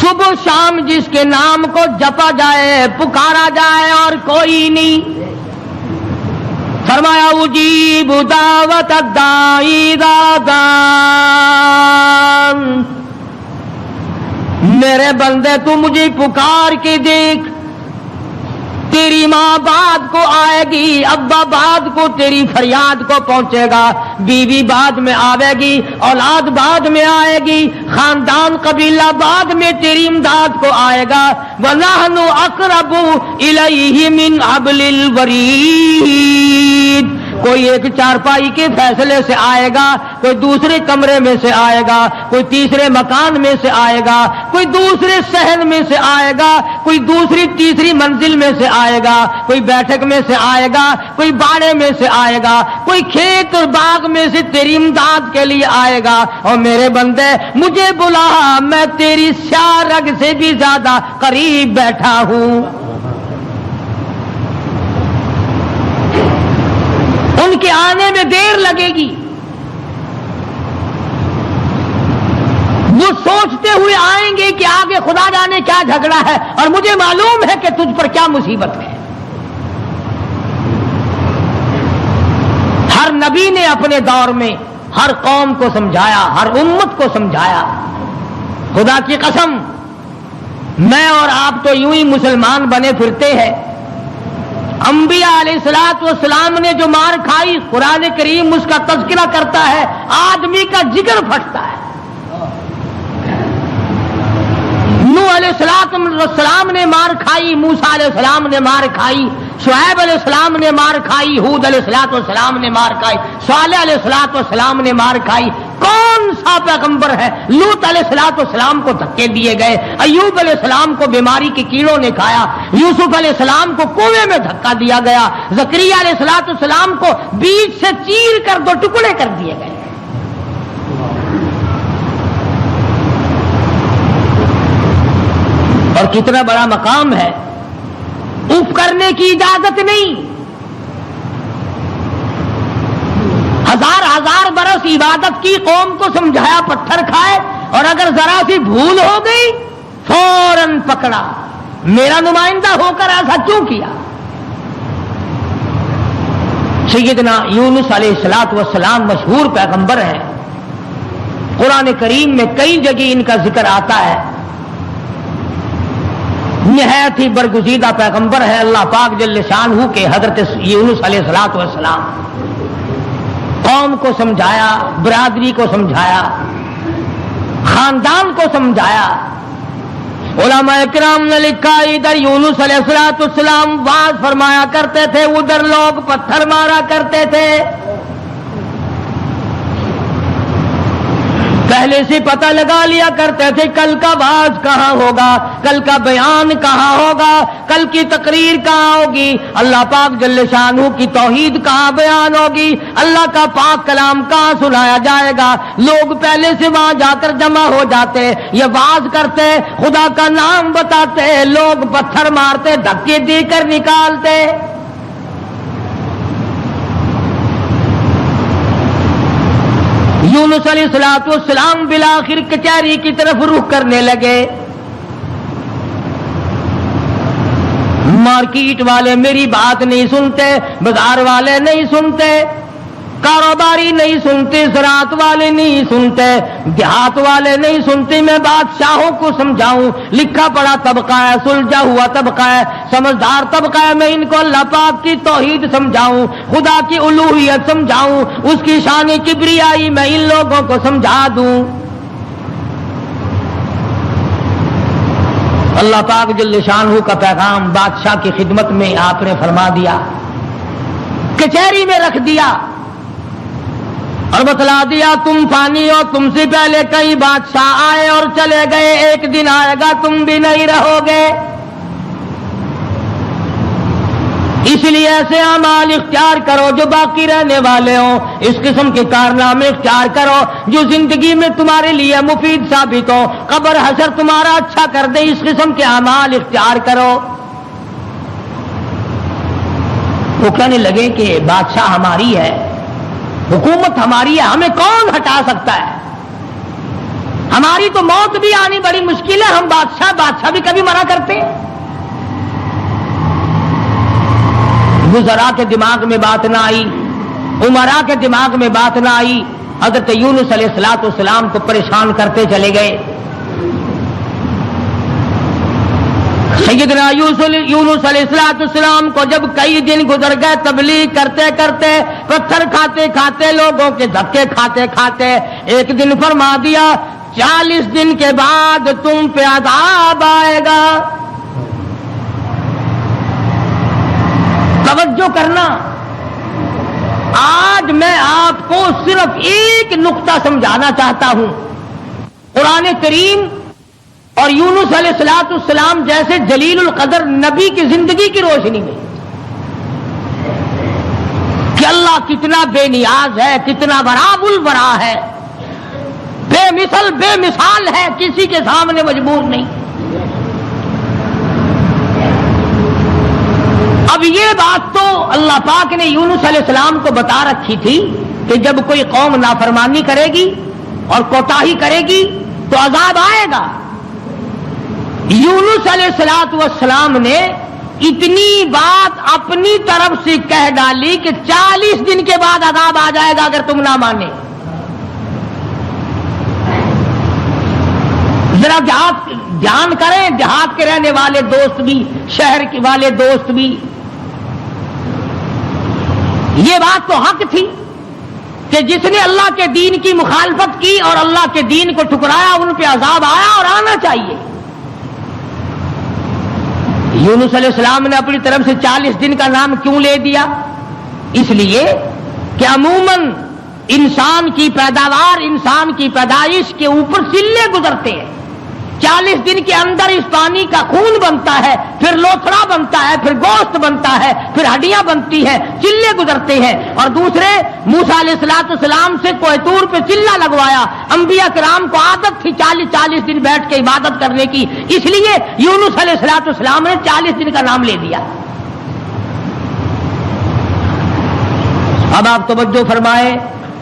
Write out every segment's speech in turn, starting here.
صبح شام جس کے نام کو جپا جائے پکارا جائے اور کوئی نہیں. فرمایا اجیب دعوت الداعی اذا دعان. میرے بندے تو مجھے پکار کے دیکھ. تیری ماں بعد کو آئے گی، ابا بعد کو تیری فریاد کو پہنچے گا، بیوی بعد میں آئے گی، اولاد بعد میں آئے گی، خاندان قبیلہ بعد میں تیری امداد کو آئے گا. وَنَحْنُ أَقْرَبُ إِلَيْهِ مِنْ حَبْلِ الْوَرِيدِ. کوئی ایک چارپائی کے فیصلے سے آئے گا، کوئی دوسرے کمرے میں سے آئے گا، کوئی تیسرے مکان میں سے آئے گا، کوئی دوسرے صحن میں سے آئے گا، کوئی دوسری تیسری منزل میں سے آئے گا، کوئی بیٹھک میں سے آئے گا، کوئی باڑے میں سے آئے گا، کوئی کھیت اور باغ میں سے تیری امداد کے لیے آئے گا. اور میرے بندے مجھے بلا، میں تیری سیاہ رگ سے بھی زیادہ قریب بیٹھا ہوں. ان کے آنے میں دیر لگے گی. وہ سوچتے ہوئے آئیں گے کہ آگے خدا جانے کیا جھگڑا ہے، اور مجھے معلوم ہے کہ تجھ پر کیا مصیبت ہے. ہر نبی نے اپنے دور میں ہر قوم کو سمجھایا، ہر امت کو سمجھایا. خدا کی قسم میں اور آپ تو یوں ہی مسلمان بنے پھرتے ہیں. انبیاء علیہ الصلوۃ والسلام نے جو مار کھائی، قرآن کریم اس کا تذکرہ کرتا ہے، آدمی کا جگر پھٹتا ہے. نوح علیہ السلام نے مار کھائی، موسیٰ علیہ السلام نے مار کھائی، شعیب علیہ السلام نے مار کھائی، ہود علیہ السلام نے مار کھائی، صالح علیہ السلام نے مار کھائی. کون سا پیغمبر ہے؟ لوط علیہ السلام کو دھکے دیے گئے، ایوب علیہ السلام کو بیماری کے کیڑوں نے کھایا، یوسف علیہ السلام کو کنویں میں دھکا دیا گیا، زکریا علیہ السلام کو بیچ سے چیر کر 2 ٹکڑے کر دیے گئے. اور کتنا بڑا مقام ہے. اف کرنے کی اجازت نہیں. ہزار برس عبادت کی، قوم کو سمجھایا پتھر کھائے، اور اگر ذرا سی بھول ہو گئی فوراً پکڑا. میرا نمائندہ ہو کر ایسا کیوں کیا؟ سیدنا یونس علیہ السلام مشہور پیغمبر ہیں. قرآن کریم میں کئی جگہ ان کا ذکر آتا ہے. نہایت ہی برگزیدہ پیغمبر ہے اللہ پاک جل شانہ کے حضرت یونس علیہ السلام. قوم کو سمجھایا، برادری کو سمجھایا، خاندان کو سمجھایا. علماء کرام نے لکھا ادھر یونس علیہ السلام واز فرمایا کرتے تھے، ادھر لوگ پتھر مارا کرتے تھے. پہلے سے پتہ لگا لیا کرتے تھے کل کا واز کہاں ہوگا، کل کا بیان کہاں ہوگا، کل کی تقریر کہاں ہوگی، اللہ پاک جل شانہ کی توحید کہاں بیان ہوگی، اللہ کا پاک کلام کہاں سنایا جائے گا. لوگ پہلے سے وہاں جا کر جمع ہو جاتے، یہ واز کرتے، خدا کا نام بتاتے، لوگ پتھر مارتے، دھکے دے کر نکالتے. یونس علیہ السلام بالآخر کچہری کی طرف رخ کرنے لگے. مارکیٹ والے میری بات نہیں سنتے، بازار والے نہیں سنتے، کاروباری نہیں سنتے، زراعت والے نہیں سنتے، دیہات والے نہیں سنتے. میں بادشاہوں کو سمجھاؤں، لکھا پڑھا طبقہ ہے، سلجھا ہوا طبقہ ہے، سمجھدار طبقہ ہے، میں ان کو اللہ پاک کی توحید سمجھاؤں، خدا کی الوہیت سمجھاؤں، اس کی شان کبریائی میں ان لوگوں کو سمجھا دوں. اللہ پاک جل شانہ کا پیغام بادشاہ کی خدمت میں آپ نے فرما دیا، کچہری میں رکھ دیا اور بتلا دیا تم فانی ہو، تم سے پہلے کئی بادشاہ آئے اور چلے گئے، ایک دن آئے گا تم بھی نہیں رہو گے. اس لیے ایسے اعمال اختیار کرو جو باقی رہنے والے ہوں، اس قسم کے کارنامے اختیار کرو جو زندگی میں تمہارے لیے مفید ثابت ہو، قبر حشر تمہارا اچھا کر دے، اس قسم کے اعمال اختیار کرو. وہ کہنے لگے کہ بادشاہ ہماری ہے، حکومت ہماری ہے، ہمیں کون ہٹا سکتا ہے؟ ہماری تو موت بھی آنی بڑی مشکل ہے، ہم بادشاہ بھی کبھی منع کرتے ہیں۔ وزراء کے دماغ میں بات نہ آئی، عمراء کے دماغ میں بات نہ آئی، حضرت یونس علیہ السلام کو پریشان کرتے چلے گئے۔ سیدنا یونس علیہ السلام کو جب کئی دن گزر گئے تبلیغ کرتے کرتے، پتھر کھاتے کھاتے، لوگوں کے دھکے کھاتے کھاتے، ایک دن فرما دیا 40 دن کے بعد تم پہ عذاب آئے گا۔ توجہ کرنا، آج میں آپ کو صرف ایک نقطہ سمجھانا چاہتا ہوں، قرآن کریم اور یونس علیہ السلام جیسے جلیل القدر نبی کی زندگی کی روشنی میں کہ اللہ کتنا بے نیاز ہے، کتنا براب البرا ہے، بے مثل بے مثال ہے، کسی کے سامنے مجبور نہیں۔ اب یہ بات تو اللہ پاک نے یونس علیہ السلام کو بتا رکھی تھی کہ جب کوئی قوم نافرمانی کرے گی اور کوتاہی کرے گی تو عذاب آئے گا۔ یونس علیہ السلام نے اتنی بات اپنی طرف سے کہہ ڈالی کہ 40 دن کے بعد عذاب آ جائے گا اگر تم نہ مانے۔ ذرا دھیان کریں، دیہات کے رہنے والے دوست بھی، شہر کے والے دوست بھی، یہ بات تو حق تھی کہ جس نے اللہ کے دین کی مخالفت کی اور اللہ کے دین کو ٹھکرایا ان پہ عذاب آیا اور آنا چاہیے۔ یونس علیہ السلام نے اپنی طرف سے 40 دن کا نام کیوں لے دیا؟ اس لیے کہ عموماً انسان کی پیداوار، انسان کی پیدائش کے اوپر چلے گزرتے ہیں۔ 40 دن کے اندر اس پانی کا خون بنتا ہے، پھر لوتھڑا بنتا ہے، پھر گوشت بنتا ہے، پھر ہڈیاں بنتی ہیں، چلے گزرتے ہیں۔ اور دوسرے موسیٰ علیہ السلام سے کوہ طور پہ چلہ لگوایا، انبیاء کرام کو عادت تھی 40 دن بیٹھ کے عبادت کرنے کی، اس لیے یونس علیہ السلام نے 40 دن کا نام لے دیا۔ اب آپ توجہ فرمائیں،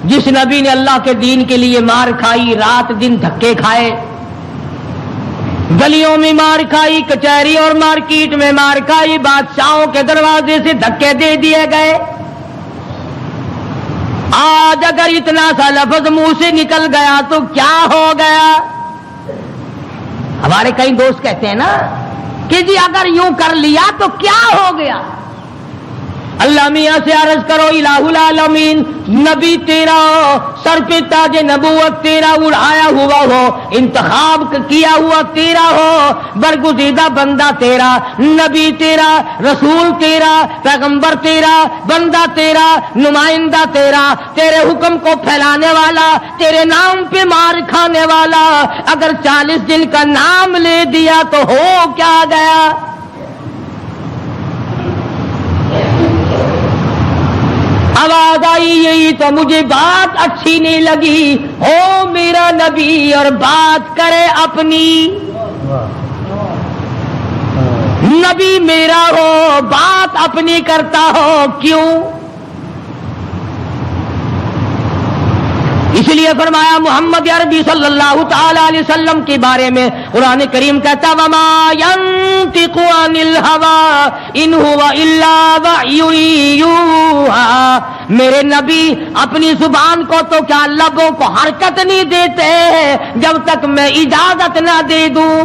جس نبی نے اللہ کے دین کے لیے مار کھائی، رات دن دھکے کھائے، گلیوں میں مار کھائی، کچہری اور مارکیٹ میں مار کھائی، بادشاہوں کے دروازے سے دھکے دے دیے گئے، آج اگر اتنا سا لفظ منہ سے نکل گیا تو کیا ہو گیا؟ ہمارے کئی دوست کہتے ہیں نا کہ جی اگر یوں کر لیا تو کیا ہو گیا؟ اللہ میاں سے عرض کرو الہ العالمین، نبی تیرا سر پہ تاج نبوت تیرا اڑایا ہوا ہو، انتخاب کیا ہوا تیرا ہو، برگزیدہ بندہ تیرا، نبی تیرا، رسول تیرا، پیغمبر تیرا، بندہ تیرا، نمائندہ تیرا، تیرے حکم کو پھیلانے والا، تیرے نام پہ مار کھانے والا، اگر 40 دن کا نام لے دیا تو ہو کیا گیا؟ آواز آئی یہی تو مجھے بات اچھی نہیں لگی، ہو میرا نبی اور بات کرے اپنی، نبی میرا ہو بات اپنی کرتا ہو کیوں؟ اس لیے فرمایا محمد عربی صلی اللہ تعالی علیہ وسلم کے بارے میں قرآن کریم کہتا وما ينطق عن الهوى ان هو الا وحی یوحى، میرے نبی اپنی زبان کو تو کیا لبوں کو حرکت نہیں دیتے جب تک میں اجازت نہ دے دوں۔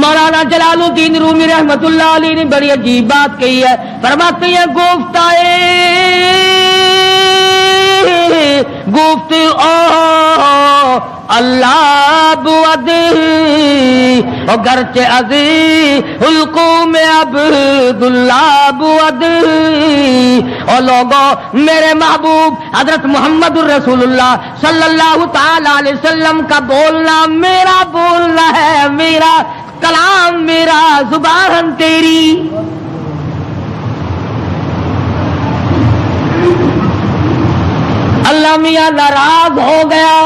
مولانا جلال الدین رومی رحمت اللہ علیہ نے بڑی عجیب بات کہی ہے، فرماتے ہیں گفت اللہ بود گرچہ عزی حلقوم عبداللہ بود، اور لوگوں میرے محبوب حضرت محمد الرسول اللہ صلی اللہ تعالی علیہ وسلم کا بولنا میرا بولنا ہے، میرا کلام میرا زبان تیری۔ اللہ میاں ناراض ہو گیا،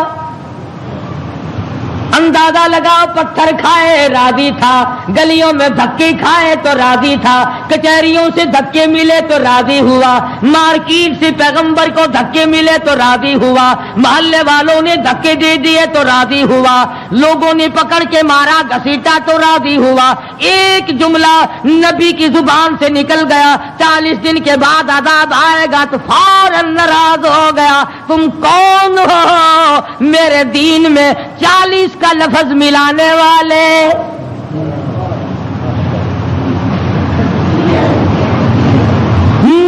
اندازہ لگاؤ پتھر کھائے راضی تھا، گلیوں میں دھکے کھائے تو راضی تھا، کچہریوں سے دھکے ملے تو راضی ہوا، مارکیٹ سے پیغمبر کو دھکے ملے تو راضی ہوا، محلے والوں نے دھکے دے دیے تو راضی ہوا، لوگوں نے پکڑ کے مارا گھسیٹا تو راضی ہوا۔ ایک جملہ نبی کی زبان سے نکل گیا، 40 دن کے بعد عذاب آئے گا تو فوراً ناراض ہو گیا۔ تم کون ہو میرے دین میں 40 کا لفظ ملانے والے؟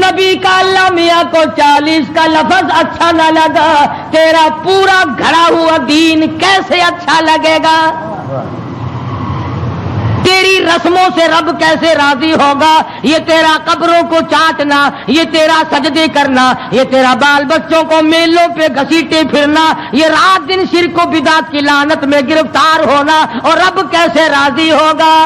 نبی کا اللہ میاں کو 40 کا لفظ اچھا نہ لگا، تیرا پورا گھڑا ہوا دین کیسے اچھا لگے گا؟ تیری رسموں سے رب کیسے راضی ہوگا؟ یہ تیرا قبروں کو چاٹنا، یہ تیرا سجدے کرنا، یہ تیرا بال بچوں کو میلوں پہ گھسیٹے پھرنا، یہ رات دن شرک و بدعت کی لعنت میں گرفتار ہونا، اور رب کیسے راضی ہوگا؟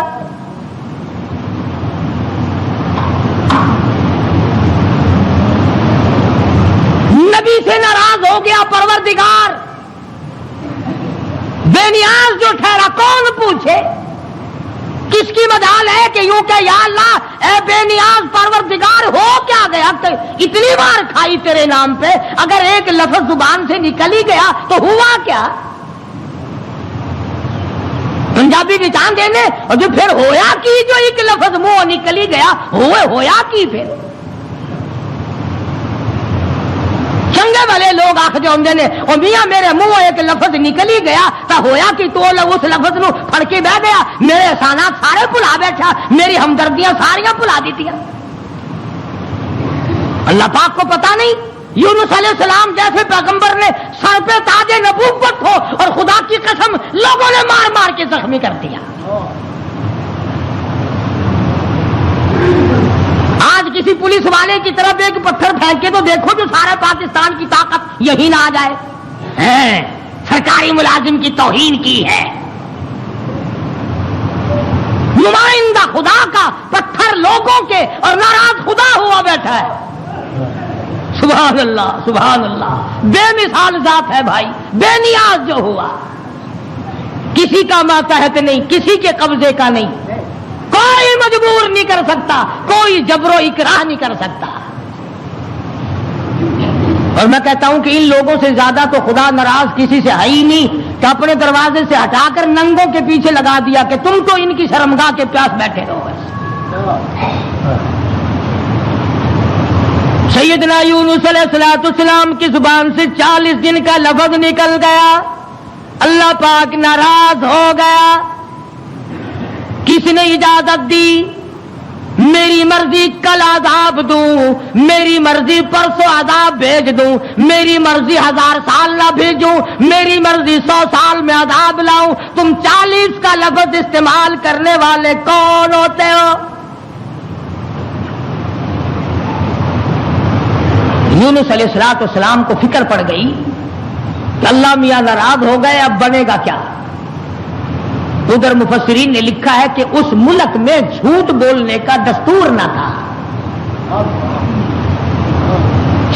نبی سے ناراض ہو گیا پروردگار، بے نیاز جو ٹھہرا کون پوچھے؟ کس کی مجال ہے کہ یوں کہ یا اللہ اے بے نیاز پروردگار ہو کیا گیا؟ اتنی بار کھائی تیرے نام پہ، اگر ایک لفظ زبان سے نکل ہی گیا تو ہوا کیا؟ پنجابی کی چاند دینے اور جو پھر ہویا کی، جو ایک لفظ منہ نکل ہی گیا ہویا کی پھر چنگے والے لوگ آخ جو ہوندے نے اور میاں میرے منہ ایک لفظ نکل ہی گیا تو ہویا کہ تو اس لفظ نو پھڑ کے بہ گیا، میرے احسانات سارے بھلا بیٹھا، میری ہمدردیاں ساریاں بھلا دیتیاں۔ اللہ پاک کو پتا نہیں یونس علیہ السلام جیسے پیغمبر نے سر پہ تاج نبوت ہو اور خدا کی قسم لوگوں نے مار مار کے زخمی کر دیا۔ آج کسی پولیس والے کی طرف ایک پتھر پھینکے تو دیکھو جو سارے پاکستان کی طاقت یہی نہ آ جائے، سرکاری ملازم کی توہین کی ہے، نمائندہ خدا کا پتھر لوگوں کے اور ناراض خدا ہوا بیٹھا ہے۔ سبحان اللہ سبحان اللہ، بے مثال ذات ہے بھائی، بے نیاز جو ہوا، کسی کا ماتحت نہیں، کسی کے قبضے کا نہیں، کوئی مجبور نہیں کر سکتا، کوئی جبر و اکراہ نہیں کر سکتا۔ اور میں کہتا ہوں کہ ان لوگوں سے زیادہ تو خدا ناراض کسی سے ہے ہی نہیں کہ اپنے دروازے سے ہٹا کر ننگوں کے پیچھے لگا دیا کہ تم تو ان کی شرمگاہ کے پیاس بیٹھے رہو بس۔ سیدنا یونس علیہ السلام کی زبان سے 40 دن کا لفظ نکل گیا، اللہ پاک ناراض ہو گیا۔ کس نے اجازت دی؟ میری مرضی کل عذاب دوں، میری مرضی پرسوں عذاب بھیج دوں، میری مرضی 1000 سال نہ بھیجوں، میری مرضی 100 سال میں عذاب لاؤں۔ تم 40 کا لفظ استعمال کرنے والے کون ہوتے ہو؟ یونس علیہ السلام کو فکر پڑ گئی کہ اللہ میاں ناراض ہو گئے، اب بنے گا کیا؟ ادھر مفسرین نے لکھا ہے کہ اس ملک میں جھوٹ بولنے کا دستور نہ تھا۔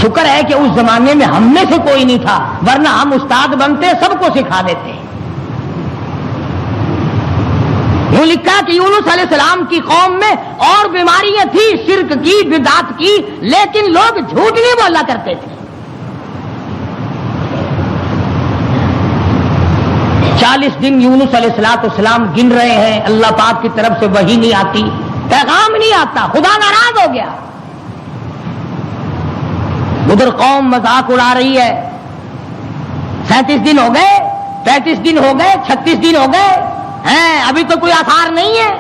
شکر ہے کہ اس زمانے میں ہم میں سے کوئی نہیں تھا، ورنہ ہم استاد بنتے سب کو سکھا دیتے۔ وہ لکھا کہ یونس علیہ السلام کی قوم میں اور بیماریاں تھیں، شرک کی، بدعت کی، لیکن لوگ جھوٹ نہیں بولا کرتے تھے۔ 40 دن یونس علیہ السلام گن رہے ہیں، اللہ پاک کی طرف سے وحی نہیں آتی، پیغام نہیں آتا، خدا ناراض ہو گیا۔ ادھر قوم مذاق اڑا رہی ہے، 37 دن ہو گئے، 35 دن ہو گئے، 36 دن ہو گئے ہیں، ابھی تو کوئی آثار نہیں ہے۔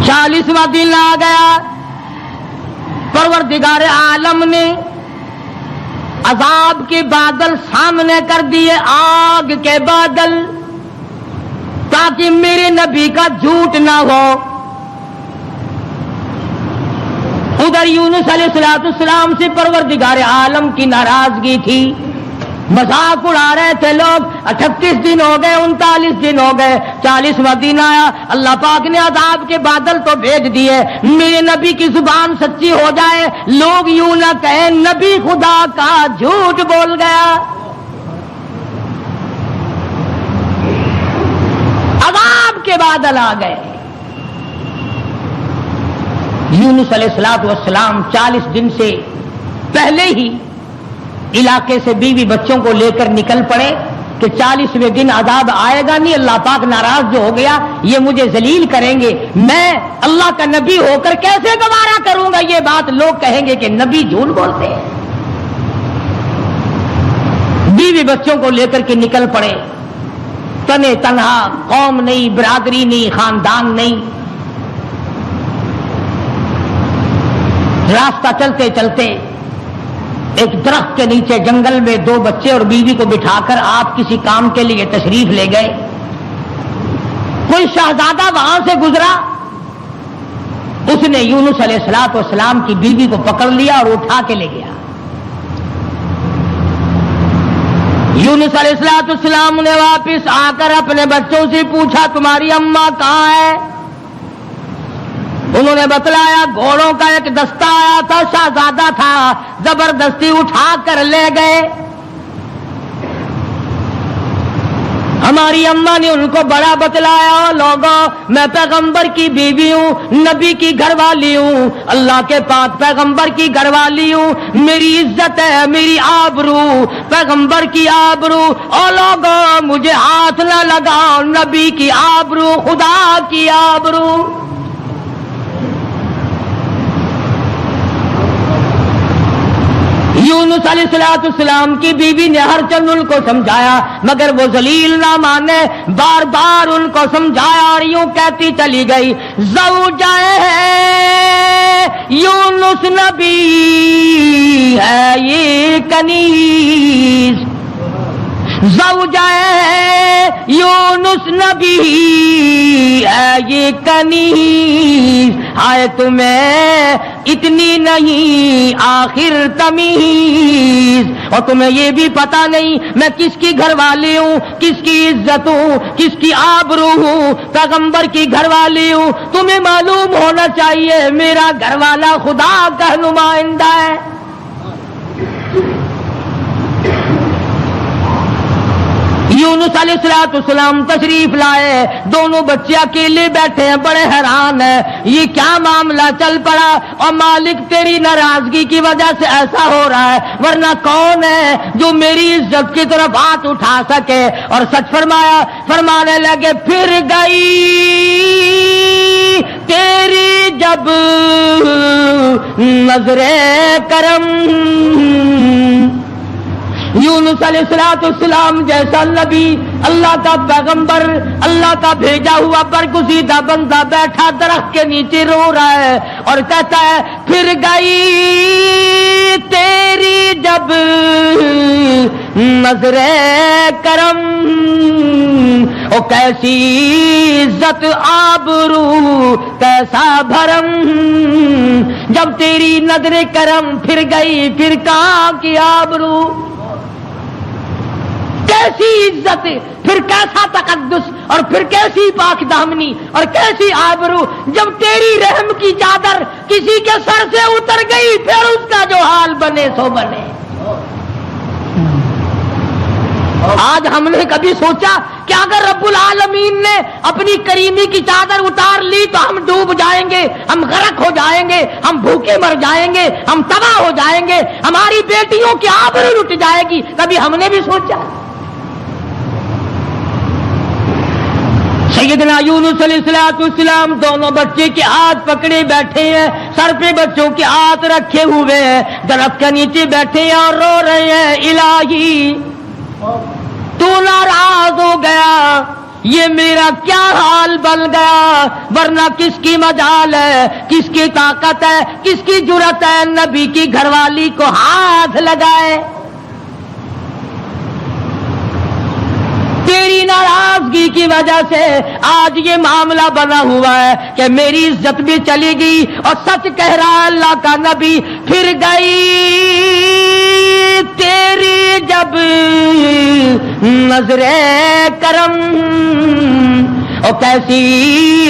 40واں دن آ گیا، پروردگار عالم نے عذاب کے بادل سامنے کر دیے، آگ کے بادل، تاکہ میرے نبی کا جھوٹ نہ ہو۔ ادھر یونس علیہ السلام سے پروردگار عالم کی ناراضگی تھی، مذاق اڑا رہے تھے لوگ۔ 38 دن ہو گئے، 39 دن ہو گئے، 40واں دن آیا، اللہ پاک نے عذاب کے بادل تو بھیج دیے، میرے نبی کی زبان سچی ہو جائے، لوگ یوں نہ کہیں نبی خدا کا جھوٹ بول گیا۔ کے بادل آ گئے. یونس علیہ السلام 40 دن سے پہلے ہی علاقے سے بیوی بچوں کو لے کر نکل پڑے کہ 40ویں دن عذاب آئے گا نہیں, اللہ پاک ناراض جو ہو گیا یہ مجھے ذلیل کریں گے, میں اللہ کا نبی ہو کر کیسے گوارا کروں گا یہ بات, لوگ کہیں گے کہ نبی جھوٹ بولتے ہیں. بیوی بچوں کو لے کر کے نکل پڑے, تنے تنہا, قوم نہیں, برادری نہیں, خاندان نہیں. راستہ چلتے چلتے ایک درخت کے نیچے جنگل میں 2 بچے اور بیوی کو بٹھا کر آپ کسی کام کے لیے تشریف لے گئے. کوئی شہزادہ وہاں سے گزرا, اس نے یونس علیہ السلام کی بیوی کو پکڑ لیا اور اٹھا کے لے گیا. یونس علیہ السلام نے واپس آ کر اپنے بچوں سے پوچھا تمہاری اماں کہاں ہے؟ انہوں نے بتلایا گھوڑوں کا ایک دستہ آیا تھا, شہزادہ تھا, زبردستی اٹھا کر لے گئے. ہماری اماں نے ان کو بڑا بتلایا, لوگوں میں پیغمبر کی بیوی ہوں, نبی کی گھر والی ہوں, اللہ کے پاک پیغمبر کی گھر والی ہوں, میری عزت ہے, میری آبرو, پیغمبر کی آبرو, اور لوگوں مجھے ہاتھ نہ لگاؤ, نبی کی آبرو, خدا کی آبرو. یونس علیہ السلام کی بیوی نے ہر چند ان کو سمجھایا مگر وہ ذلیل نہ مانے, بار بار ان کو سمجھایا اور یوں کہتی چلی گئی زوجہ یونس نبی ہے یہ کنیز, زوجہ یونس نبی ہے یہ کنیز, آئے تمہیں اتنی نہیں آخر تمیز, اور تمہیں یہ بھی پتا نہیں میں کس کی گھر والی ہوں, کس کی عزت ہوں, کس کی آبرو ہوں, پیغمبر کی گھر والی ہوں. تمہیں معلوم ہونا چاہیے میرا گھر والا خدا کا نمائندہ ہے. یونس علیہ السلام تشریف لائے, دونوں بچے اکیلے بیٹھے ہیں, بڑے حیران ہیں یہ کیا معاملہ چل پڑا, اور مالک تیری ناراضگی کی وجہ سے ایسا ہو رہا ہے, ورنہ کون ہے جو میری عزت کی طرف ہاتھ اٹھا سکے. اور سچ فرمایا, فرمانے لگے پھر گئی تیری جب نظر کرم. یونس علیہ السلام جیسا نبی, اللہ کا پیغمبر, اللہ کا بھیجا ہوا برگزیدہ بندہ بیٹھا درخت کے نیچے رو رہا ہے اور کہتا ہے پھر گئی تیری جب نظر کرم, او کیسی عزت آبرو کیسا بھرم, جب تیری نظر کرم پھر گئی پھر کہاں کی آبرو, کیسی عزت, پھر کیسا تقدس, اور پھر کیسی پاک دامنی اور کیسی آبرو, جب تیری رحم کی چادر کسی کے سر سے اتر گئی پھر اس کا جو حال بنے سو بنے. آج ہم نے کبھی سوچا کہ اگر رب العالمین نے اپنی کریمی کی چادر اتار لی تو ہم ڈوب جائیں گے, ہم غرق ہو جائیں گے, ہم بھوکے مر جائیں گے, ہم تباہ ہو جائیں گے, ہماری بیٹیوں کی آبرو لٹ جائے گی, کبھی ہم نے بھی سوچا؟ سیدنا یونس علیہ السلام دونوں بچے کے ہاتھ پکڑے بیٹھے ہیں, سر پہ بچوں کے ہاتھ رکھے ہوئے ہیں, درخت کے نیچے بیٹھے ہیں اور رو رہے ہیں الہی تو ناراض ہو گیا, یہ میرا کیا حال بن گیا, ورنہ کس کی مجال ہے, کس کی طاقت ہے, کس کی جرأت ہے نبی کی گھر والی کو ہاتھ لگائے. تیری ناراضگی کی وجہ سے آج یہ معاملہ بنا ہوا ہے کہ میری عزت بھی چلی گئی, اور سچ کہہ رہا ہے اللہ کا نبی پھر گئی تیری جب نظر کرم, اور کیسی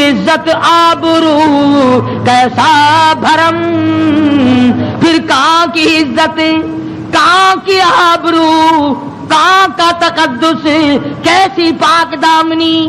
عزت آبرو کیسا بھرم, پھر کہاں کی عزت, کہاں کی آبرو, کہاں کا تقدس, کیسی پاک دامنی.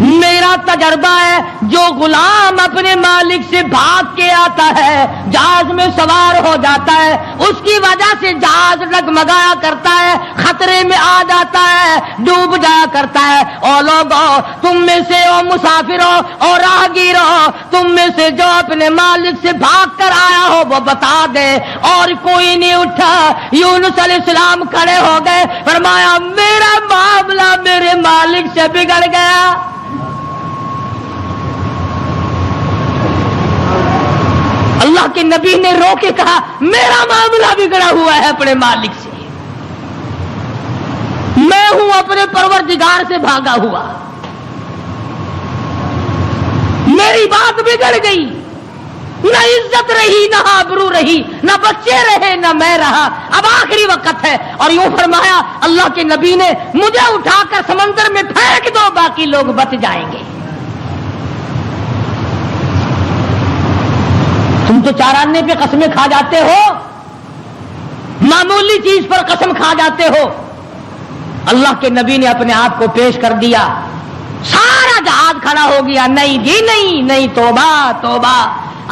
میرا تجربہ ہے جو غلام اپنے مالک سے بھاگ کے آتا ہے جہاز میں سوار ہو جاتا ہے اس کی وجہ سے جہاز ڈگمگایا کرتا ہے خطرے میں آ جاتا ہے ڈوب جایا کرتا ہے اور لوگوں تم میں سے او مسافروں اور راہگیروں تم میں سے جو اپنے مالک سے بھاگ کر آیا ہو وہ بتا دے اور کوئی نہیں اٹھا یونس علیہ السلام کھڑے ہو گئے فرمایا میرا معاملہ میرے مالک سے بگڑ گیا اللہ کے نبی نے رو کے کہا میرا معاملہ بگڑا ہوا ہے اپنے مالک سے میں ہوں اپنے پروردگار سے بھاگا ہوا میری بات بگڑ گئی نہ عزت رہی نہ آبرو رہی نہ بچے رہے نہ میں رہا اب آخری وقت ہے اور یوں فرمایا اللہ کے نبی نے مجھے اٹھا کر سمندر میں پھینک دو باقی لوگ بچ جائیں گے تم تو چاراننے پہ قسمیں کھا جاتے ہو معمولی چیز پر قسم کھا جاتے ہو اللہ کے نبی نے اپنے آپ کو پیش کر دیا سارا جہاد کھڑا ہو گیا نہیں جی نہیں توبہ توبہ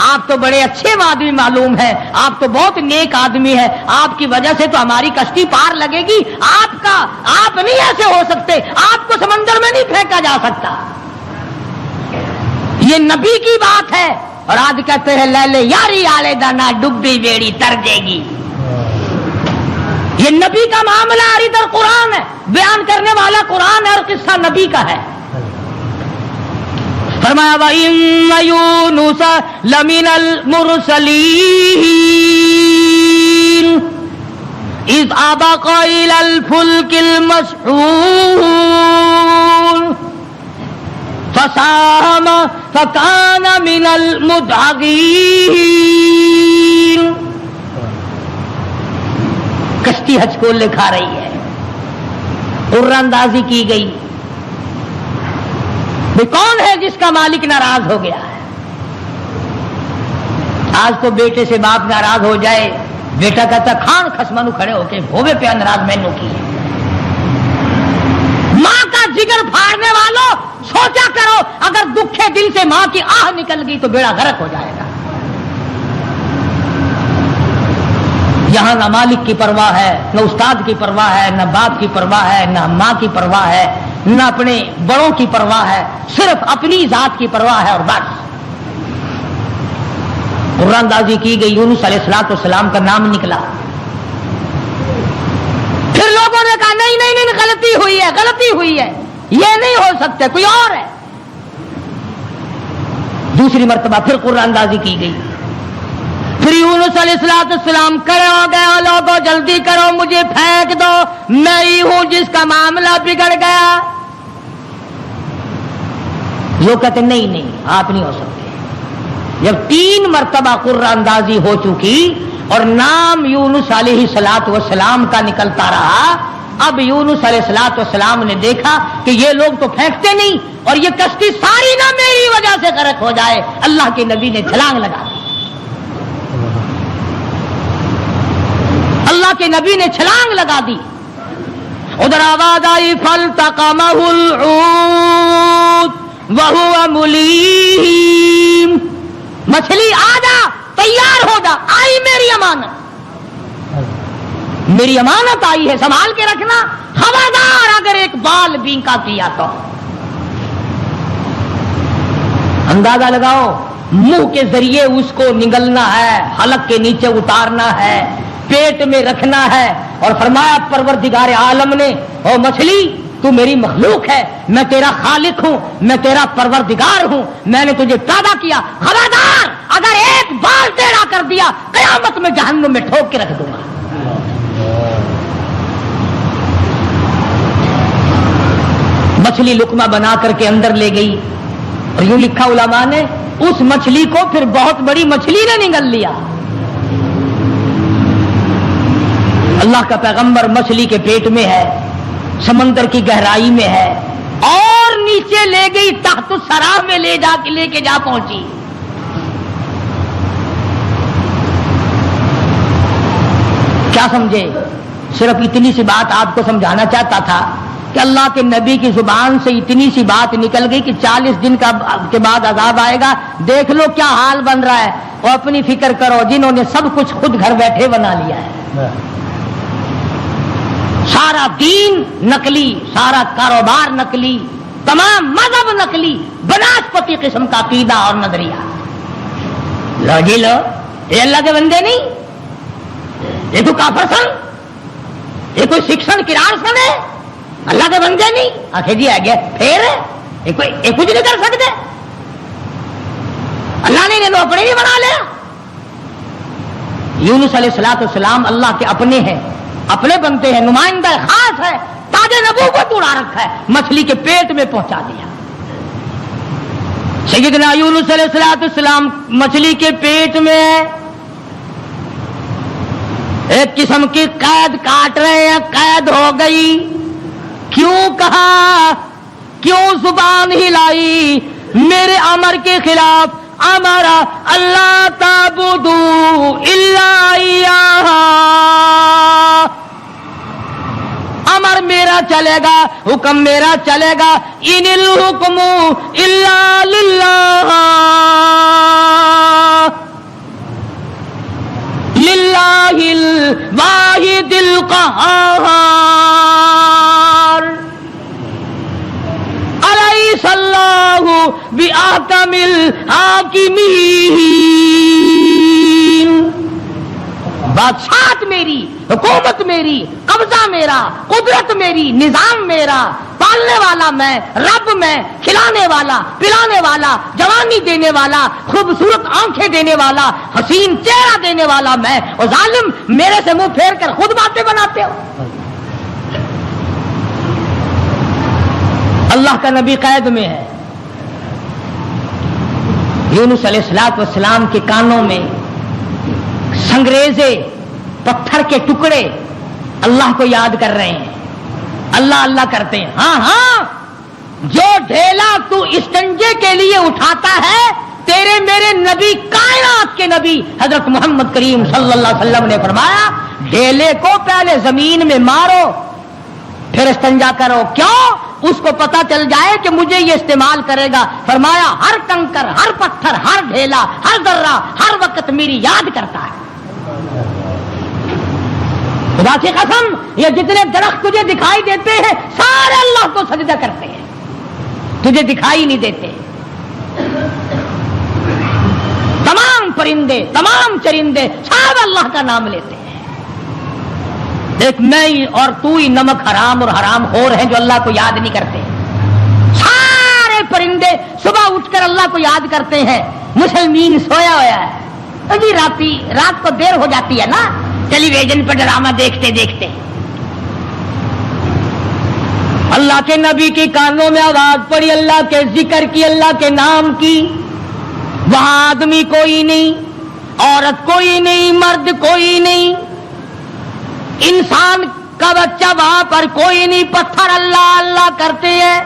آپ تو بڑے اچھے آدمی معلوم ہیں آپ تو بہت نیک آدمی ہیں آپ کی وجہ سے تو ہماری کشتی پار لگے گی آپ نہیں ایسے ہو سکتے آپ کو سمندر میں نہیں پھینکا جا سکتا یہ نبی کی بات ہے اور آج کہتے ہیں لے لے یاری آلے دانا ڈبی بیڑی تر جائے گی یہ نبی کا معاملہ اور ادھر قرآن ہے بیان کرنے والا قرآن ہے اور قصہ نبی کا ہے فرمایا وَإِنَّ يُونُسَ لَمِنَ الْمُرْسَلِينَ إِذْ أَبَقَ إِلَى الْفُلْكِ الْمَشْحُونِ فَسَاهَمَ فَكَانَ مِنَ الْمُدْحَضِينَ کشتی حج کو لکھا رہی ہے اور اندازی کی گئی کون ہے جس کا مالک ناراض ہو گیا ہے آج تو بیٹے سے باپ ناراض ہو جائے بیٹا کہتا کھان خسمانو کھڑے ہو کے ہوے پہ ناراض مینو کی ہے ماں کا جگر پھاڑنے والوں سوچا کرو اگر دکھے دل سے ماں کی آہ نکل گئی تو بیڑا غرق ہو جائے گا یہاں نہ مالک کی پرواہ ہے نہ استاد کی پرواہ ہے نہ باپ کی پرواہ ہے نہ ماں کی پرواہ ہے نہ اپنے بڑوں کی پرواہ ہے صرف اپنی ذات کی پرواہ ہے اور بس قرآن اندازی کی گئی یونس علیہ السلام کا نام نکلا پھر لوگوں نے کہا نہیں غلطی ہوئی ہے یہ نہیں ہو سکتے کوئی اور ہے دوسری مرتبہ پھر قرآن اندازی کی گئی پھر یونس علیہ السلام کھڑے ہو گئے لوگوں جلدی کرو مجھے پھینک دو میں ہی ہوں جس کا معاملہ بگڑ گیا جو کہتے نہیں آپ نہیں ہو سکتے جب 3 مرتبہ قرآن اندازی ہو چکی اور نام یونس علیہ السلام کا نکلتا رہا اب یونس علیہ السلام نے دیکھا کہ یہ لوگ تو پھینکتے نہیں اور یہ کشتی ساری نہ میری وجہ سے غرق ہو جائے اللہ کے نبی نے چھلانگ لگا دی اللہ کے نبی نے چھلانگ لگا دی ادھر آواز آئی فَالْتَقَمَهُ الْحُوتُ وَهُوَ مُلِيمٌ مچھلی آ جا تیار ہو جا آئی میری امانت آئی ہے سنبھال کے رکھنا خبردار اگر ایک بال بینکا کیا تو اندازہ لگاؤ منہ کے ذریعے اس کو نگلنا ہے حلق کے نیچے اتارنا ہے پیٹ میں رکھنا ہے اور فرمایا پروردگار عالم نے او مچھلی تو میری مخلوق ہے میں تیرا خالق ہوں میں تیرا پروردگار ہوں میں نے تجھے پیدا کیا خبردار اگر ایک بال ٹیڑھا کر دیا قیامت میں جہنم میں ٹھوک کے رکھ دوں گا مچھلی لقمہ بنا کر کے اندر لے گئی اور یوں لکھا علماء نے اس مچھلی کو پھر بہت بڑی مچھلی نے نگل لیا اللہ کا پیغمبر مچھلی کے پیٹ میں ہے سمندر کی گہرائی میں ہے اور نیچے لے گئی تحت الثرى میں لے کے جا پہنچی کیا سمجھے صرف اتنی سی بات آپ کو سمجھانا چاہتا تھا کہ کہ اللہ کے نبی کی زبان سے اتنی سی بات نکل گئی کہ 40 دن کے بعد عذاب آئے گا، دیکھ لو کیا حال بن رہا ہے، اور اپنی فکر کرو جنہوں نے سب کچھ خود گھر بیٹھے بنا لیا ہے، سارا دین نقلی، سارا کاروبار نقلی، تمام مذہب نقلی، بناسپتی قسم کا عقیدہ اور نظریہ. لو جی لو، یہ اللہ کے بندے نہیں، یہ تو کافر سن، یہ کوئی شکشن کرار سن ہے، اللہ کے بندے نہیں. آخر جی آ گیا پھر یہ کچھ نہیں کر سکتے، اللہ نے انہیں اپنے بھی بنا لیا. یونس علیہ السلام اللہ کے اپنے ہیں، اپنے بنتے ہیں، نمائندہ خاص ہے، تاج نبوت اڑا رکھا ہے، مچھلی کے پیٹ میں پہنچا دیا. سیدنا یونس علیہ السلام مچھلی کے پیٹ میں ایک قسم کی قید کاٹ رہے ہیں، قید ہو گئی. کیوں کہا، کیوں زبان ہلائی میرے امر کے خلاف؟ امرا اللہ تعبدوا الا ایاہ، امر میرا چلے گا، حکم میرا چلے گا. ان الحکم الا للہ، للہ الواحد القہار. الیس اللہ بأحکم الحاکمین. بادشاہت میری، حکومت میری، قبضہ میرا، قدرت میری، نظام میرا، پالنے والا میں، رب میں، کھلانے والا، پلانے والا، جوانی دینے والا، خوبصورت آنکھیں دینے والا، حسین چہرہ دینے والا میں، اور ظالم میرے سے منہ پھیر کر خود باتیں بناتے ہو. اللہ کا نبی قید میں ہے. یونس علیہ السلام کے کانوں میں سنگریزے، پتھر کے ٹکڑے اللہ کو یاد کر رہے ہیں، اللہ اللہ کرتے ہیں. ہاں ہاں، جو ڈھیلا تو استنجے کے لیے اٹھاتا ہے، تیرے میرے نبی، کائنات کے نبی حضرت محمد کریم صلی اللہ علیہ وسلم نے فرمایا ڈھیلے کو پہلے زمین میں مارو پھر استنجا کرو. کیوں؟ اس کو پتا چل جائے کہ مجھے یہ استعمال کرے گا. فرمایا ہر کنکر، ہر پتھر، ہر ڈھیلا، ہر ذرہ ہر وقت میری یاد کرتا ہے. خدا کی قسم، یہ جتنے درخت تجھے دکھائی دیتے ہیں سارے اللہ کو سجدہ کرتے ہیں، تجھے دکھائی نہیں دیتے. تمام پرندے، تمام چرندے سب اللہ کا نام لیتے ہیں. دیکھ میں ہی اور تو ہی نمک حرام اور حرام خور ہیں جو اللہ کو یاد نہیں کرتے. سارے پرندے صبح اٹھ کر اللہ کو یاد کرتے ہیں. مسلمین سویا ہوا ہے، ابھی رات کو دیر ہو جاتی ہے نا ٹیلی ویژن پر ڈرامہ دیکھتے دیکھتے. اللہ کے نبی کے کانوں میں آواز پڑی، اللہ کے ذکر کی، اللہ کے نام کی. وہاں آدمی کوئی نہیں، عورت کوئی نہیں، مرد کوئی نہیں، انسان کا بچہ وہاں پر کوئی نہیں. پتھر اللہ اللہ کرتے ہیں.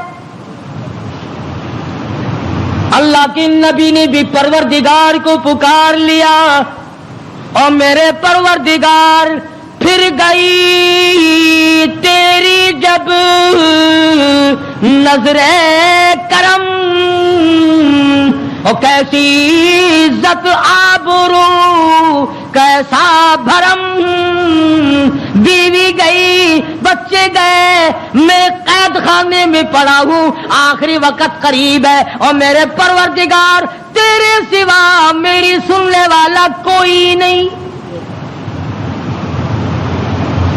اللہ کے نبی نے بھی پروردگار کو پکار لیا، اور میرے پروردگار پھر گئی تیری جب نظر کرم، اور کیسی عزت آبرو کیسا بھرم. بیوی گئی، بچے گئے، میں قید خانے میں پڑا ہوں، آخری وقت قریب ہے، اور میرے پروردگار تیرے سوا میری سننے والا کوئی نہیں.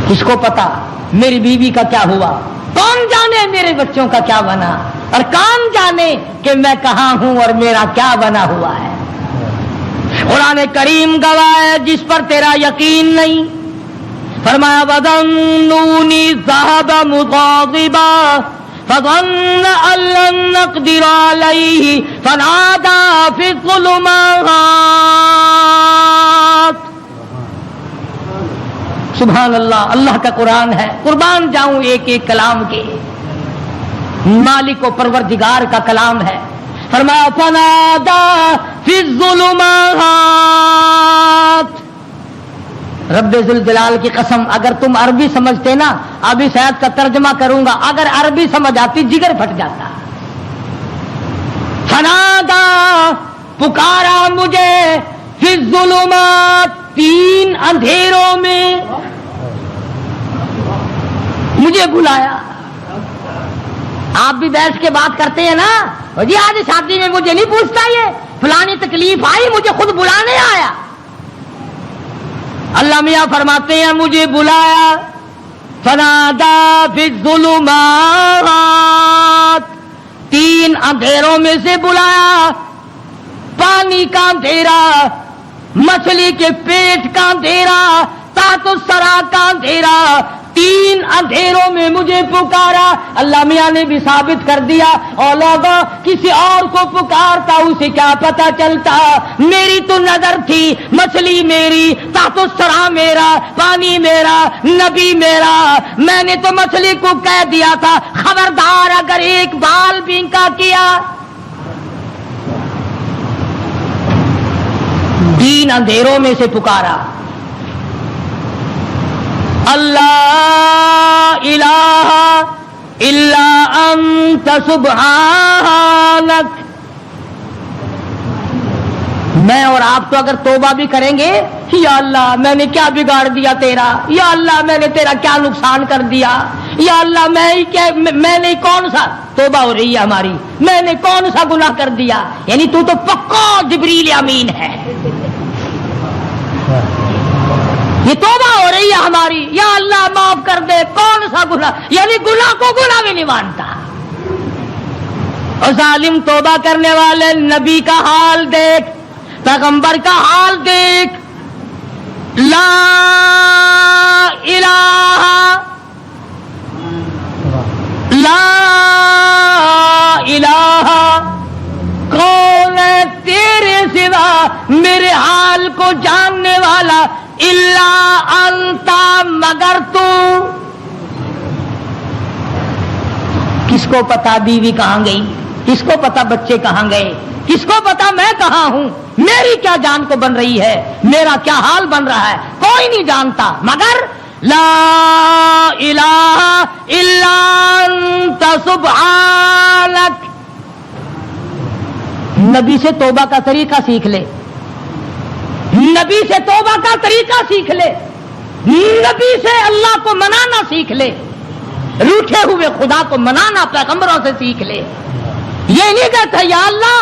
کس کو پتا میری بیوی کا کیا ہوا؟ کون جانے میرے بچوں کا کیا بنا؟ اور کون جانے کہ میں کہاں ہوں اور میرا کیا بنا ہوا ہے؟ قرآن کریم گواہ ہے جس پر تیرا یقین نہیں. فرمایا وَظَنُّونِي ذَهَبَ مُغَاضِبًا فَظَنَّ أَن لَّن نَّقْدِرَ عَلَيْهِ فَنَادَىٰ فِي الظُّلُمَاتِ. سبحان اللہ، اللہ کا قرآن ہے. قربان جاؤں ایک ایک کلام کے، مالک و پروردگار کا کلام ہے. فرمایا فَنَادَىٰ فِي الظُّلُمَاتِ. رب ذوالجلال کی قسم اگر تم عربی سمجھتے نا، ابھی شاید کا ترجمہ کروں گا، اگر عربی سمجھ آتی جگر پھٹ جاتا. فنادا پکارا مجھے فی الظلمات، 3 اندھیروں میں مجھے بلایا. آپ بھی بیٹھ کے بات کرتے ہیں نا، جی آج شادی میں مجھے نہیں پوچھتا، یہ فلانی تکلیف آئی مجھے خود بلانے آیا. اللہ میاں فرماتے ہیں مجھے بلایا. فنادا فی الظلمات، 3 اندھیروں میں سے بلایا. پانی کا اندھیرا، مچھلی کے پیٹ کا اندھیرا، تحت الثری کا اندھیرا، 3 اندھیروں میں مجھے پکارا. اللہ میاں نے بھی ثابت کر دیا، اور لوگوں کسی اور کو پکارتا اسے کیا پتا چلتا. میری تو نظر تھی، مچھلی میری، تحت الثری میرا، پانی میرا، نبی میرا. میں نے تو مچھلی کو کہہ دیا تھا خبردار اگر ایک بال بینکا کیا. 3 اندھیروں میں سے پکارا. اللہ الہ الا انت سبحانک. میں اور آپ تو اگر توبہ بھی کریں گے، یا اللہ میں نے کیا بگاڑ دیا تیرا، یا اللہ میں نے تیرا کیا نقصان کر دیا، یا اللہ میں نے کون سا، توبہ ہو رہی ہے ہماری، میں نے کون سا گناہ کر دیا. یعنی تو پکا جبریل امین ہے. یہ توبہ ہو رہی ہے ہماری، یا اللہ معاف کر دے، کون سا گناہ، یعنی گناہ کو گناہ بھی نہیں مانتا. اور ظالم توبہ کرنے والے نبی کا حال دیکھ، پیغمبر کا حال دیکھ. لا الہ لا الہ، کون ہے تیرے سوا میرے حال کو جاننے والا، الا انتا، مگر تو. کس کو پتا بیوی کہاں گئی، کس کو پتا بچے کہاں گئے، کس کو پتا میں کہاں ہوں، میری کیا جان کو بن رہی ہے، میرا کیا حال بن رہا ہے، کوئی نہیں جانتا. مگر لا الہ الا انت سبحانک. نبی سے توبہ کا طریقہ سیکھ لے، نبی سے توبہ کا طریقہ سیکھ لے، نبی سے اللہ کو منانا سیکھ لے، روٹھے ہوئے خدا کو منانا پیغمبروں سے سیکھ لے. یہ نہیں کہتا یا اللہ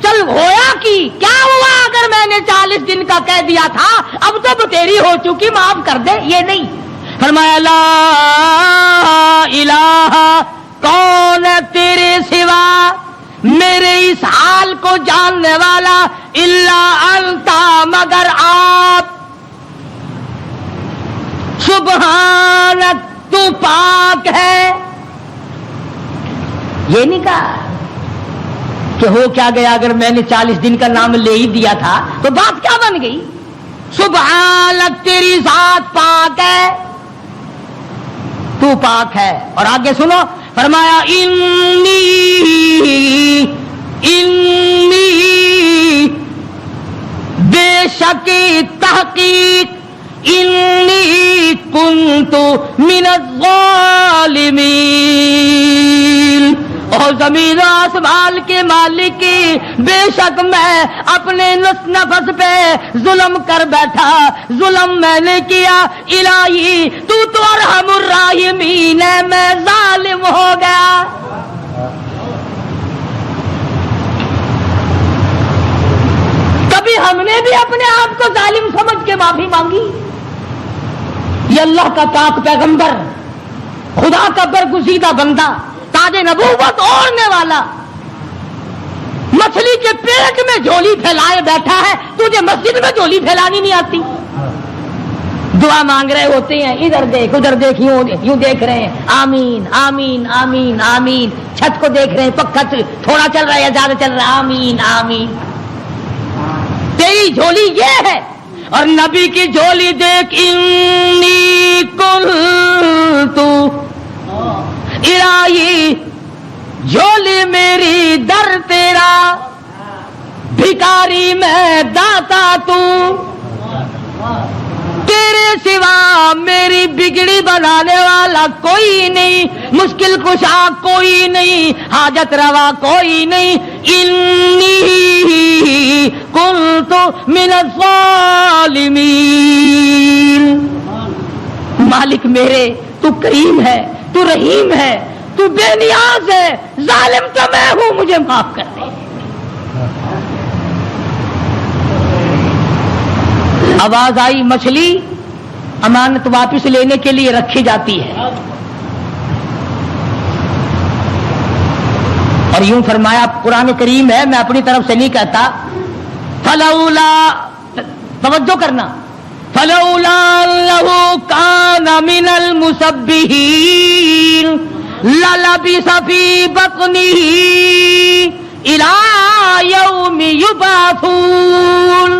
چل ہویا کی کیا ہوا اگر میں نے 40 دن کا کہہ دیا تھا، اب تو تیری ہو چکی معاف کر دے. یہ نہیں. فرمایا لا الہ، کون ہے تیرے سوا میرے اس حال کو جاننے والا، الا انتا، مگر آپ، سبحانک، تو پاک ہے. یہ نہیں کہا کہ ہو کیا گیا اگر میں نے 40 دن کا نام لے ہی دیا تھا تو بات کیا بن گئی. سبحانک، تیری ذات پاک ہے، تو پاک ہے. اور آگے سنو، فرمایا انی بے شک تحقیق، انی کنت من الظالمین. اور زمین و آسمان کے مالک کی، بے شک میں اپنے نفس پہ ظلم کر بیٹھا، ظلم میں نے کیا. الہی تو ارحم الراحمین ہے، میں ظالم ہو گیا. کبھی ہم نے بھی اپنے آپ کو ظالم سمجھ کے معافی مانگی؟ یہ اللہ کا پاک پیغمبر، خدا کا برگزیدہ بندہ، تاج نبوت اوڑھنے والا، مچھلی کے پیٹ میں جھولی پھیلائے بیٹھا ہے، تجھے مسجد میں جھولی پھیلانی نہیں آتی؟ دعا مانگ رہے ہوتے ہیں، ادھر دیکھ ادھر دیکھ، یوں دیکھ رہے ہیں، آمین آمین آمین آمین. چھت کو دیکھ رہے ہیں، پکا تھوڑا چل رہا ہے یا زیادہ چل رہا ہے، آمین آمین. تیری جھولی یہ ہے. اور نبی کی جھولی دیکھ، انی کنت، الہی جھولی میری در تیرا، بھکاری میں داتا تو، تیرے سوا میری بگڑی بنانے والا کوئی نہیں، مشکل کشا کوئی نہیں، حاجت روا کوئی نہیں، انی کنت من الظالمین۔ مالک میرے تو کریم ہے، تو رحیم ہے، تو بے نیاز ہے، ظالم تو میں ہوں، مجھے معاف کر دے۔ آواز آئی مچھلی امانت واپس لینے کے لیے رکھی جاتی ہے، اور یوں فرمایا، قرآن کریم ہے، میں اپنی طرف سے نہیں کہتا، فلولا، توجہ کرنا، فلولا انه كان من المسبحين للبث في بطنه الى يوم يبعثون۔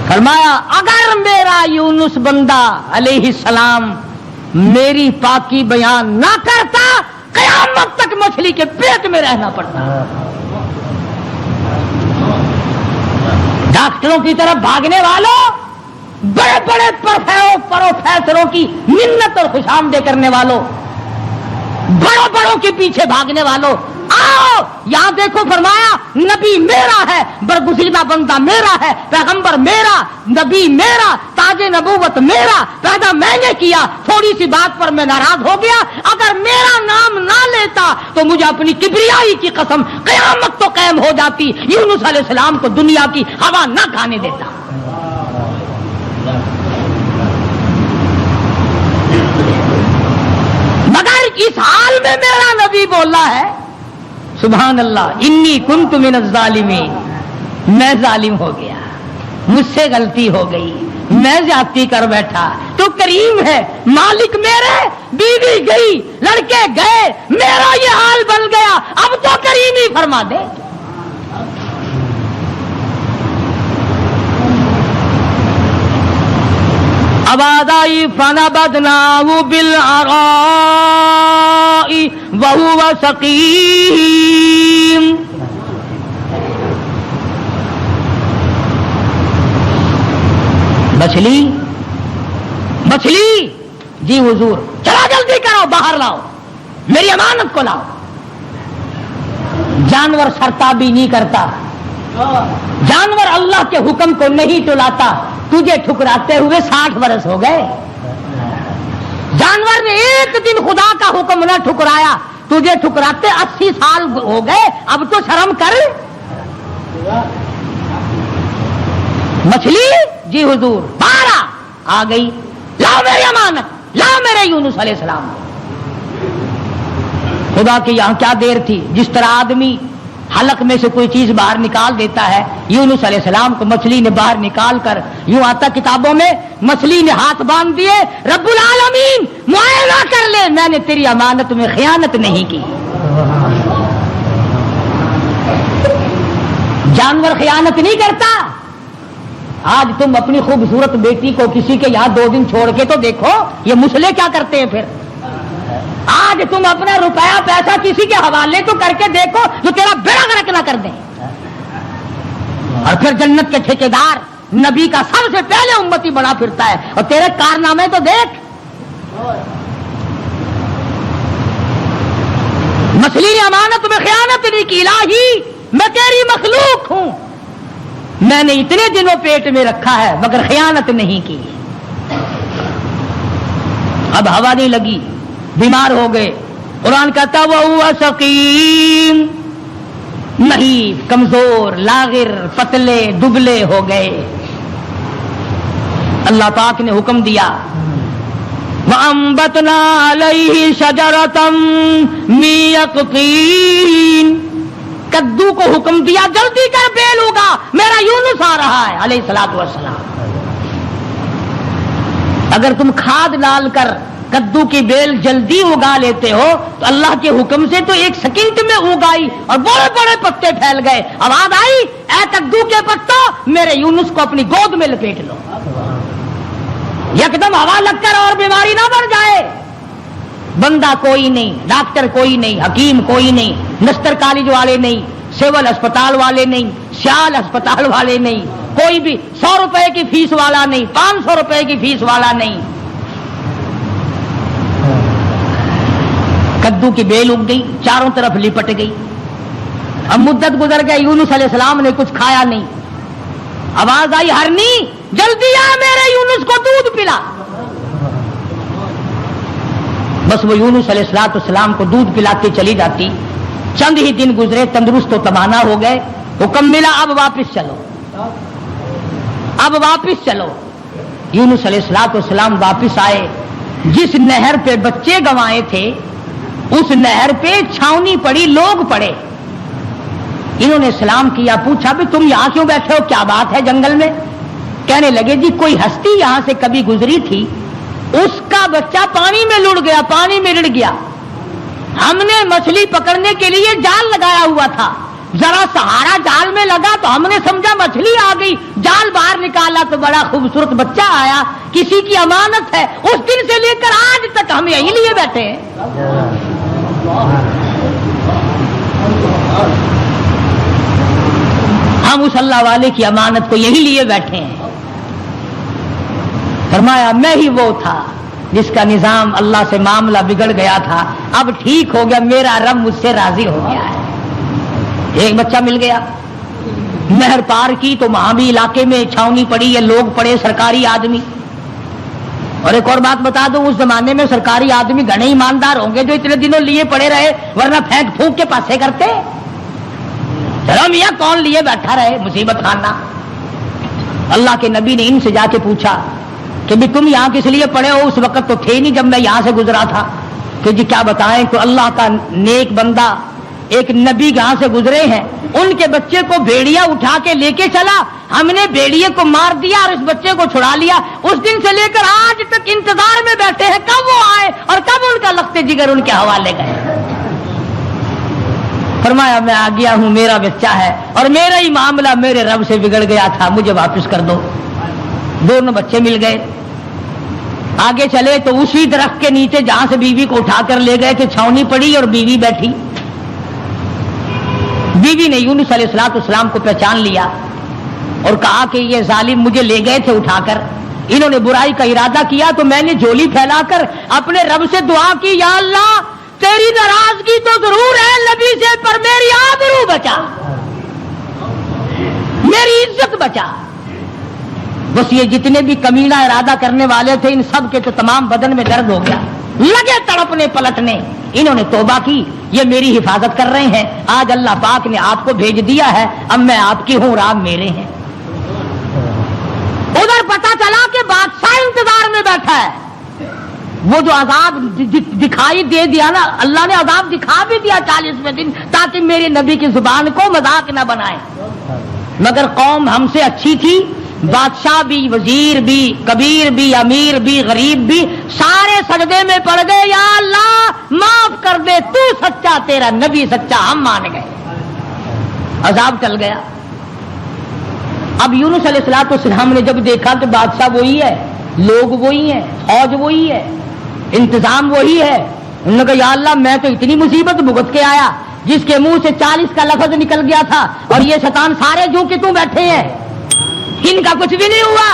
فرمایا اگر میرا یونس بندہ علیہ السلام میری پاکی بیان نہ کرتا، قیامت تک مچھلی کے پیٹ میں رہنا پڑتا۔ ڈاکٹروں کی طرف بھاگنے والوں، بڑے بڑے پروفیسروں کی منت اور خوشامدے کرنے والوں، بڑوں بڑوں کے پیچھے بھاگنے والوں، آؤ یہاں دیکھو، فرمایا نبی میرا ہے، برگزیدہ بندہ میرا ہے، پیغمبر میرا، نبی میرا، تاج نبوت میرا، پیدا میں نے کیا، تھوڑی سی بات پر میں ناراض ہو گیا، اگر میرا نام نہ لیتا تو مجھے اپنی کبریائی کی قسم قیامت تو قائم ہو جاتی، یونس علیہ السلام کو دنیا کی ہوا نہ کھانے دیتا۔ مگر اس حال میں میرا نبی بولا ہے، سبحان اللہ، انی کنت من الظالمین، میں ظالم ہو گیا، مجھ سے غلطی ہو گئی، میں زیادتی کر بیٹھا، تو کریم ہے، مالک میرے، بیوی گئی، لڑکے گئے، میرا یہ حال بن گیا، اب تو کریم ہی فرما دے۔ آواز آئی فنبذناہ بالعراء وہو سقیم۔ مچھلی مچھلی، جی حضور، چلا جلدی کرو، باہر لاؤ، میری امانت کو لاؤ۔ جانور سرتابی نہیں کرتا، جانور اللہ کے حکم کو نہیں ٹلاتا، تجھے ٹھکراتے ہوئے 60 برس ہو گئے۔ جانور نے ایک دن خدا کا حکم نہ ٹھکرایا، تجھے ٹھکراتے 80 سال ہو گئے، اب تو شرم کر۔ مچھلی، جی حضور، بارہ آ گئی، لاؤ میری امانت، لاؤ میرے یونس علیہ السلام۔ خدا کی یہاں کیا دیر تھی، جس طرح آدمی حلق میں سے کوئی چیز باہر نکال دیتا ہے، یونس علیہ السلام کو مچھلی نے باہر نکال کر، یوں آتا کتابوں میں، مچھلی نے ہاتھ باندھ دیے، رب العالمین معائنہ کر لے، میں نے تیری امانت میں خیانت نہیں کی۔ جانور خیانت نہیں کرتا۔ آج تم اپنی خوبصورت بیٹی کو کسی کے یہاں 2 دن چھوڑ کے تو دیکھو، یہ مسلے کیا کرتے ہیں پھر۔ آج تم اپنا روپیہ پیسہ کسی کے حوالے تو کر کے دیکھو جو تیرا بیڑا غرق نہ کر دیں۔ اور پھر جنت کے ٹھیکیدار نبی کا سب سے پہلے امتی بڑا پھرتا ہے، اور تیرے کارنامے تو دیکھ۔ مچھلی نے امانت میں خیانت نہیں کی، الہی میں تیری مخلوق ہوں، میں نے اتنے دنوں پیٹ میں رکھا ہے مگر خیانت نہیں کی۔ اب ہوا نہیں لگی، بیمار ہو گئے، قرآن کہتا وہو سقیم، نہیں، کمزور، لاغر، پتلے دبلے ہو گئے۔ اللہ پاک نے حکم دیا، وَأَنبَتْنَا عَلَيْهِ شَجَرَةً مِّن يَقْطِينٍ، کدو کو حکم دیا جلدی کر، بیل ہوگا، میرا یونس آ رہا ہے علیہ الصلوۃ والسلام۔ اگر تم کھاد ڈال کر کدو کی بیل جلدی اگا لیتے ہو تو اللہ کے حکم سے تو 1 سیکنڈ میں اگائی اور بڑے بڑے پتے پھیل گئے۔ آواز آئی، اے کدو کے پتوں، میرے یونس کو اپنی گود میں لپیٹ لو، یکدم ہوا لگ کر اور بیماری نہ بڑھ جائے۔ بندہ کوئی نہیں، ڈاکٹر کوئی نہیں، حکیم کوئی نہیں، نستر کالج والے نہیں، سول اسپتال والے نہیں، سیال اسپتال والے نہیں، کوئی بھی 100 روپے کی فیس والا نہیں، 500 روپے کی فیس والا نہیں. کدو کی بیل اگ گئی، چاروں طرف لپٹ گئی. اب مدت گزر گئی، یونس علیہ السلام نے کچھ کھایا نہیں. آواز آئی ہرنی جلدی آ میرے یونس کو دودھ پلا. بس وہ یونس علیہ السلام کو دودھ پلاتے چلی جاتی. چند ہی دن گزرے، تندرست و توانا ہو گئے. حکم ملا اب واپس چلو، اب واپس چلو. یونس علیہ السلام واپس آئے. جس نہر پہ بچے گنوائے تھے اس نہر پہ چھاونی پڑی، لوگ پڑے. انہوں نے سلام کیا، پوچھا بھی تم یہاں کیوں بیٹھے ہو، کیا بات ہے جنگل میں؟ کہنے لگے جی کوئی ہستی یہاں سے کبھی گزری تھی، اس کا بچہ پانی میں لڑ گیا، پانی میں رڑ گیا. ہم نے مچھلی پکڑنے کے لیے جال لگایا ہوا تھا، ذرا سہارا جال میں لگا تو ہم نے سمجھا مچھلی آ گئی، جال باہر نکالا تو بڑا خوبصورت بچہ آیا، کسی کی امانت ہے. اس دن سے لے کر آج تک ہم یہی لیے بیٹھے ہیں. ہم اس اللہ والے کی امانت کو یہی لیے بیٹھے ہیں. فرمایا میں ہی وہ تھا جس کا نظام اللہ سے معاملہ بگڑ گیا تھا، اب ٹھیک ہو گیا، میرا رب مجھ سے راضی ہو گیا ہے. ایک بچہ مل گیا. نہر پار کی تو وہاں بھی علاقے میں چھاونی پڑی، یہ لوگ پڑے سرکاری آدمی. اور ایک اور بات بتا دوں، اس زمانے میں سرکاری آدمی گھنے ایماندار ہوں گے جو اتنے دنوں لیے پڑے رہے، ورنہ پھینک پھونک کے پاسے کرتے. چلو میاں کون لیے بیٹھا رہے، مصیبت خانہ. اللہ کے نبی نے ان سے جا کے پوچھا کہ بھی تم یہاں کس لیے پڑے ہو؟ اس وقت تو تھے نہیں جب میں یہاں سے گزرا تھا. کہ جی کیا بتائیں، تو اللہ کا نیک بندہ ایک نبی یہاں سے گزرے ہیں، ان کے بچے کو بھیڑیا اٹھا کے لے کے چلا، ہم نے بھیڑیے کو مار دیا اور اس بچے کو چھڑا لیا. اس دن سے لے کر آج تک انتظار میں بیٹھے ہیں کب وہ آئے اور کب ان کا لخت جگر ان کے حوالے گئے. فرمایا میں آ گیا ہوں، میرا بچہ ہے اور میرا ہی معاملہ میرے رب سے بگڑ گیا تھا، مجھے واپس کر دو. دونوں بچے مل گئے. آگے چلے تو اسی درخت کے نیچے جہاں سے بیوی کو اٹھا کر لے گئے تھے چھاونی پڑی اور بیوی بیٹھی. بیوی نے یونس علیہ السلام کو پہچان لیا اور کہا کہ یہ ظالم مجھے لے گئے تھے اٹھا کر، انہوں نے برائی کا ارادہ کیا تو میں نے جھولی پھیلا کر اپنے رب سے دعا کی، یا اللہ تیری ناراضگی تو ضرور ہے نبی سے، پر میری آبرو بچا، میری عزت بچا. بس یہ جتنے بھی کمینہ ارادہ کرنے والے تھے ان سب کے تو تمام بدن میں درد ہو گیا، لگے تڑپنے پلٹنے. انہوں نے توبہ کی، یہ میری حفاظت کر رہے ہیں، آج اللہ پاک نے آپ کو بھیج دیا ہے، اب میں آپ کی ہوں اور آپ میرے ہیں. ادھر پتا چلا کہ بادشاہ انتظار میں بیٹھا ہے. وہ جو عذاب دکھائی دے دیا نا، اللہ نے عذاب دکھا بھی دیا 40ویں دن تاکہ میرے نبی کی زبان کو مذاق نہ بنائے. مگر قوم ہم سے اچھی تھی، بادشاہ بھی، وزیر بھی، کبیر بھی، امیر بھی، غریب بھی، سارے سجدے میں پڑ گئے، یا اللہ معاف کر دے، تو سچا، تیرا نبی سچا، ہم مان گئے. عذاب ٹل گیا. اب یونس علیہ السلام نے جب دیکھا کہ بادشاہ وہی ہے، لوگ وہی ہیں، فوج وہی ہے، انتظام وہی ہے، انہوں نے کہا یا اللہ میں تو اتنی مصیبت بھگت کے آیا، جس کے منہ سے 40 کا لفظ نکل گیا تھا اور یہ شیطان سارے جو کہ تم بیٹھے ہیں، ان کا کچھ بھی نہیں ہوا.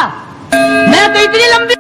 میں تو اتنی لمبی